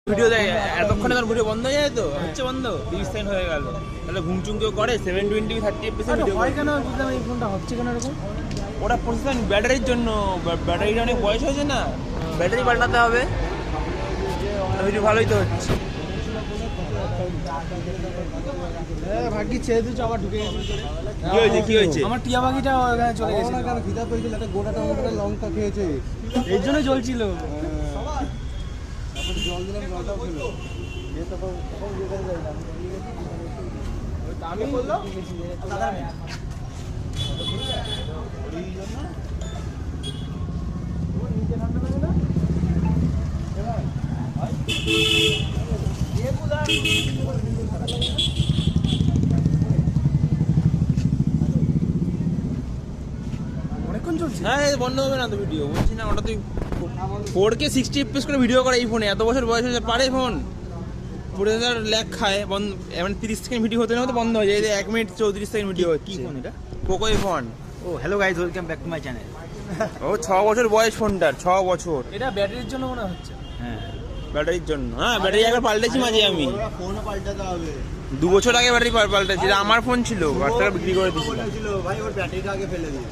video দেয় এতক্ষণে তোর ভিডিও বন্ধ হয়ে যায় তো হচ্ছে বন্ধ 30 সেকেন্ড হয়ে গেল তাহলে ঘুমচুম কেউ করে 720 30 fps ভিডিও হয় কেন বুঝলাম এই ফোনটা হচ্ছে কেন এরকম ওটা প্রসেসর ব্যাটারির জন্য ব্যাটারিটা অনেক বয়স হয়েছে না ব্যাটারি পাল্টাতে হবে ভিডিও ভালোই তো হচ্ছে ভাগ্যি ছেড়ে দিচ্ছ আবার ঢুকে গেছে কি হয়েছে আমার টিয়া পাখিটা ওখানে চলে গেছে না কেন খিদা পেয়েছিল একটা গোটা টমেটো লঙ্কা খেয়েছে এর জন্য জ্বলছিল তারপরে জল দিলাম জলটাও খেলো দিয়ে তখন যেতে যাই না আমি বললো অনেকক্ষণ চলছে হ্যাঁ বন্ধ হবে না তো ভিডিও বলছি না ওটা তুই 4K 60 fps করে ভিডিও করে এই ফোনে এত বছর বয়স হয়েছে পারে ফোন 40,000 ল্যাগ খায় বন্ধ এমন 30 সেকেন্ড ভিডিও হতে না হতে বন্ধ হয়ে যায় 1 মিনিট 34 সেকেন্ড ভিডিও হচ্ছে কি ফোন এটা পোকো ফোন ও hello guys welcome back to my channel ও 6 বছর বয়স ফোনটার 6 বছর এটা ব্যাটারির জন্য মনে হচ্ছে হ্যাঁ ব্যাটারির জন্য হ্যাঁ ব্যাটারি একবার পাল্টেছি মাঝে আমি ফোনও পাল্টাতে হবে 2 বছর আগে ব্যাটারি পাল্টেছি এটা আমার ফোন ছিল 8 টাকা বিক্রি করে দিয়েছিলাম ছিল ভাই ওর ব্যাটারিটা আগে ফেলে দিই